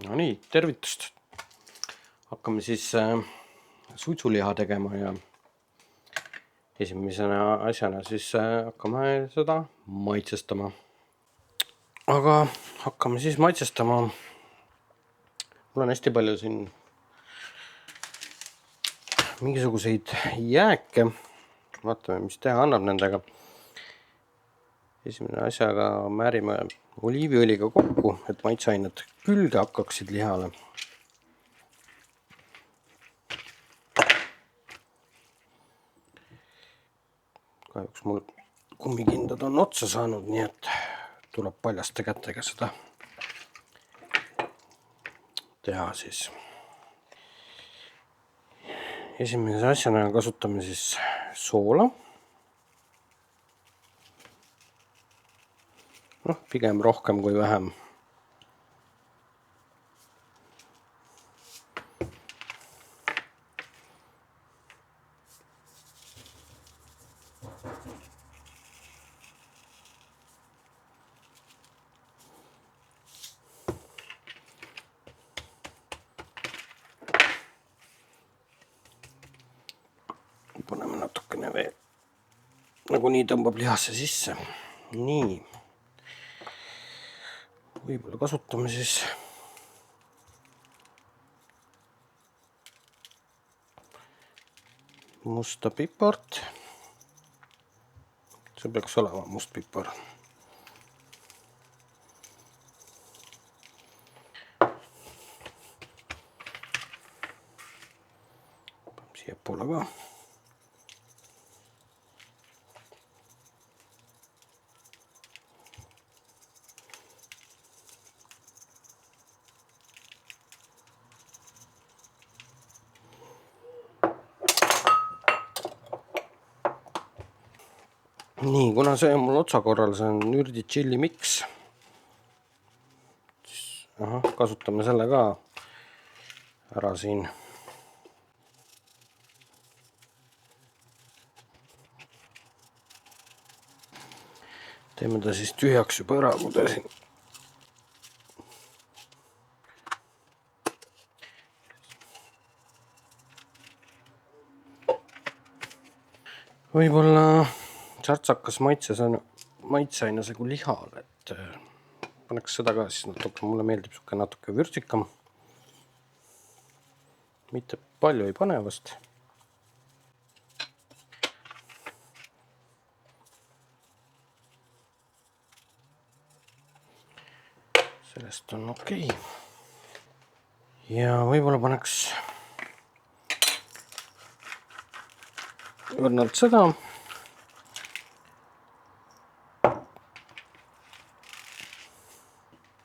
No nii, tervitust! Hakkame siis suitsuliha tegema ja esimesena asjana siis hakkame seda maitsestama. Aga hakkame siis maitsestama. Mul on hästi palju siin mingisuguseid jääke. Vaatame, mis teha annab nendega. Esimene asjaga määrime oliiviõliga kokku, et maitseained külge hakkaksid lihale. Kahjuks mul kummikindad on otsa saanud, nii et tuleb paljaste kätega seda teha siis. Esimese asjana kasutame siis soola. Pigem rohkem kui vähem. Paneme natukene veel. Nagunii tõmbab lihasse sisse. Nii. Võib-olla kasutame siis musta pipart. See peaks olema must pipar. Siia poole ka. Nii, kuna see on mul otsakorral, see on Nürdi chili mix. Kasutame selle ka ära siin. Teeme ta siis tühjaks juba ära, kui ta siin. Võib-olla särtsakas maitseaine segu lihal, et paneks seda ka siis natuke, mulle meeldib suke natuke vürtsikam. Mitte palju ei pane vast. Sellest on okei. Ja võib-olla paneks õrnalt seda.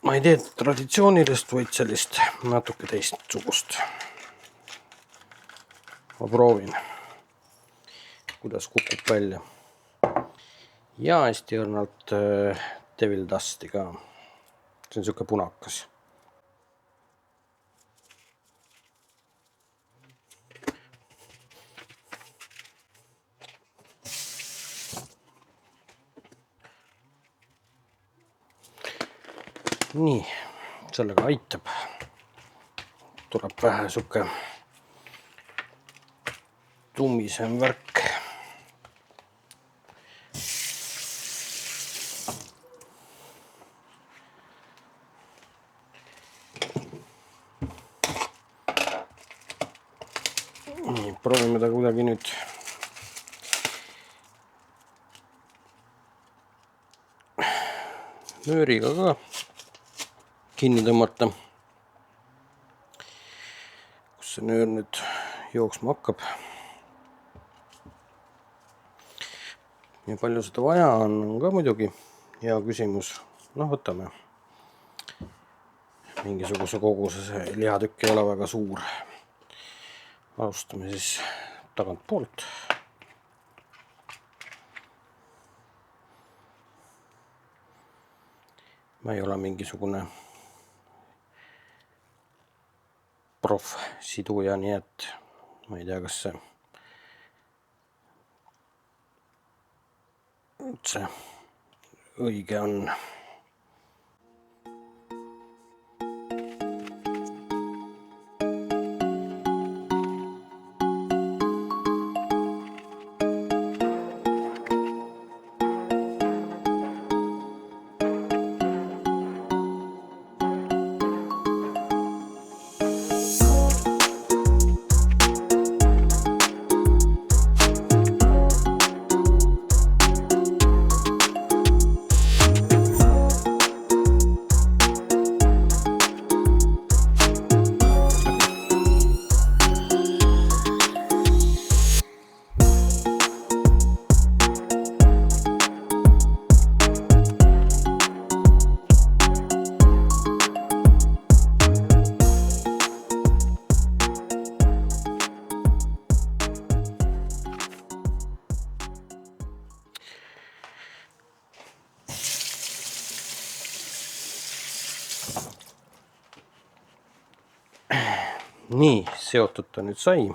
Ma ei tee traditsioonilist, vaid sellist natuke teistsugust. Ma proovin, kuidas kukub välja. Ja hästi õrnalt Devil Dusti ka. See on siuke punakas. Nii, sellega aitab. Tuleb vähe suke tummisem värk. Nii, proovime ta kuidagi nüüd nööriga ka kinni tõmmata. Kus see nöör nüüd jooksma hakkab. Ja palju seda vaja on ka muidugi hea küsimus. Võtame mingisuguse koguse, see lihatükk ei ole väga suur. Alustame siis tagant poolt. Ma ei ole mingisugune prof siduja, nii et ma ei tea, kas see üldse õige on. Nii, seotud ta nüüd sai.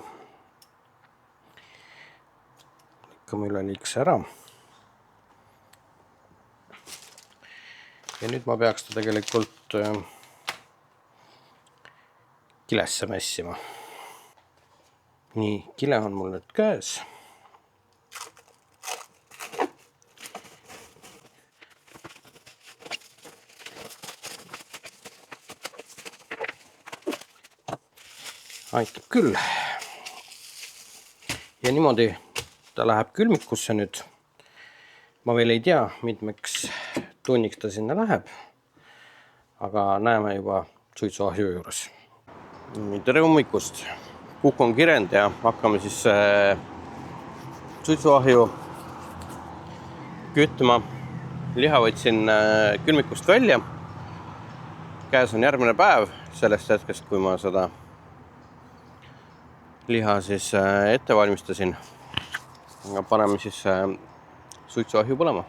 Lõikame üle liigse ära. Ja nüüd ma peaks ta tegelikult kilesse mässima. Nii, kile on mul nüüd käes. Aitab küll. Ja niimoodi ta läheb külmikusse nüüd. Ma veel ei tea, mitmeks tunniks ta sinna läheb. Aga näeme juba suitsuahju juures. Tere hommikust. Kukk on kirend ja hakkame siis suitsuahju kütma. Liha võtsin külmikust välja. Käes on järgmine päev sellest hetkest, kui ma seda liha siis ette valmistasin. Paneme siis suitsuahju põlema.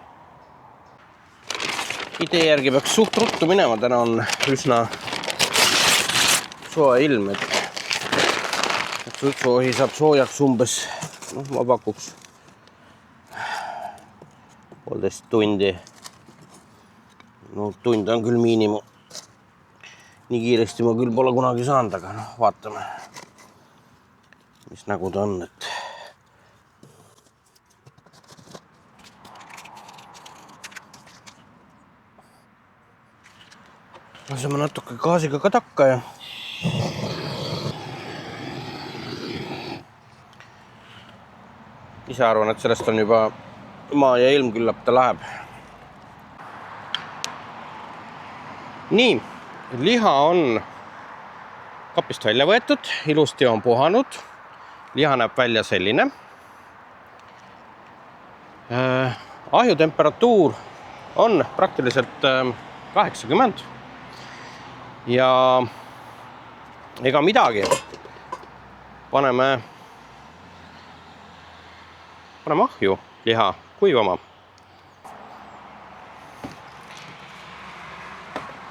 Idee järgi peaks suht ruttu minema, täna on üsna soe ilm, et suitsuahi saab soojaks umbes, ma pakuks 1,5 tundi. Tund on küll miinimum. Nii kiiresti ma küll pole kunagi saanud, aga vaatame, mis nägu ta on, et laseme natuke gaasiga ka takka ja ise arvan, et sellest on juba maa ja ilm, küllap ta läheb. Nii, liha on kapist välja võetud, ilusti on puhanud. Liha näeb välja selline. Ahju temperatuur on praktiliselt 80. Ja ega midagi. Paneme ahju liha kuivama.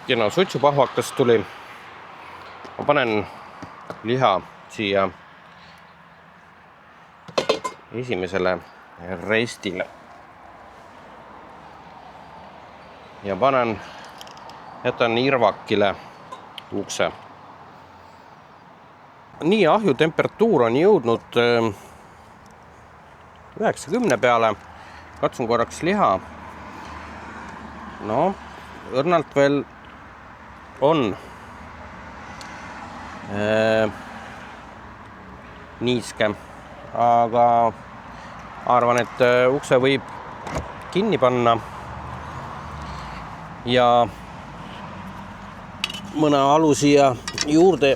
Kena suitsupahvakas tuli. Ma panen liha siia esimesele restile. Ja jätan irvakile ukse. Nii, ahju temperatuur on jõudnud 90 peale. Katsun korraks liha. Õrnalt veel on niiske, aga arvan, et ukse võib kinni panna ja mõne alu siia juurde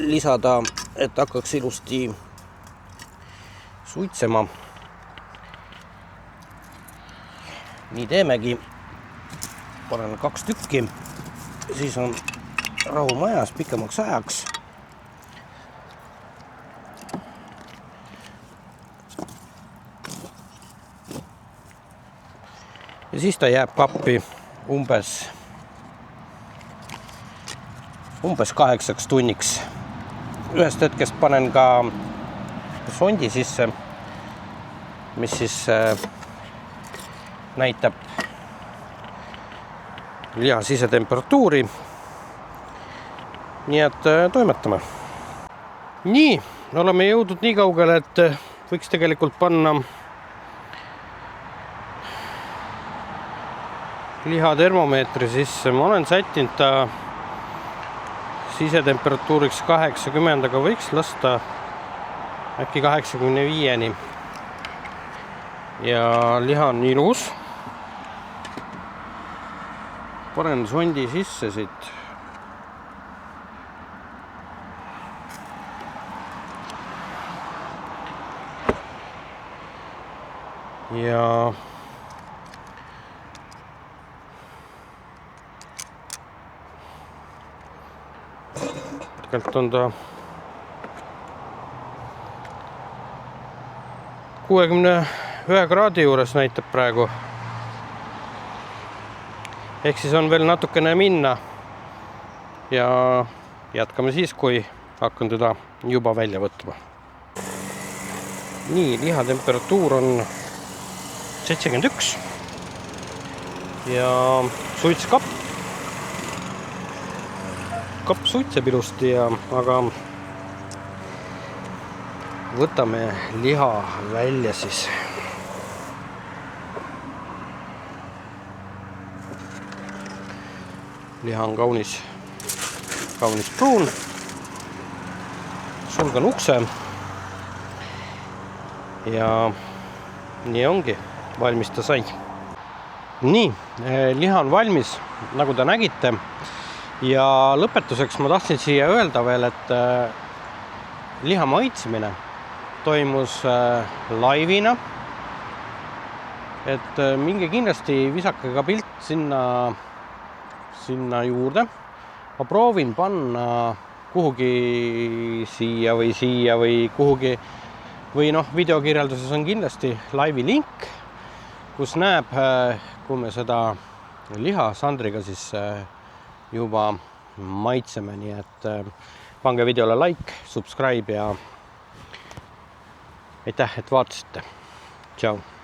lisada, et hakkaks ilusti suitsema. Nii teemegi. Panen 2 tükki, siis on rahu majas pikemaks ajaks. Ja siis ta jääb kappi umbes 8 tunniks. Ühest hetkest panen ka sondi sisse, mis siis näitab liha sisetemperatuuri. Nii et toimetame. Nii, oleme jõudnud nii kaugele, et võiks tegelikult panna liha termomeetri sisse. Ma olen sättinud ta sisetemperatuuriks 80, aga võiks lasta äkki 85-ni. Ja liha on ilus. Panen sondi sisse siit. Ja tegelikult on ta 61 kraadi juures näitab praegu. Ehk siis on veel natukene minna ja jätkame siis, kui hakkan teda juba välja võtma. Nii, lihatemperatuur on 71 ja suitskapp suitseb ilusti, aga võtame liha välja siis. Liha on kaunis pruun. Sulgan ukse ja nii ongi, valmis ta sai. Nii, liha on valmis, nagu te nägite. Ja lõpetuseks ma tahtsin siia öelda veel, et liha maitsemine toimus laivina. Et minge kindlasti visake ka pilt sinna juurde. Ma proovin panna kuhugi siia või kuhugi või videokirjelduses on kindlasti laivi link, kus näeb, kui me seda liha Sandriga siis juba maitseme, nii et pange videole like, subscribe ja aitäh, et vaatasite. Tšau!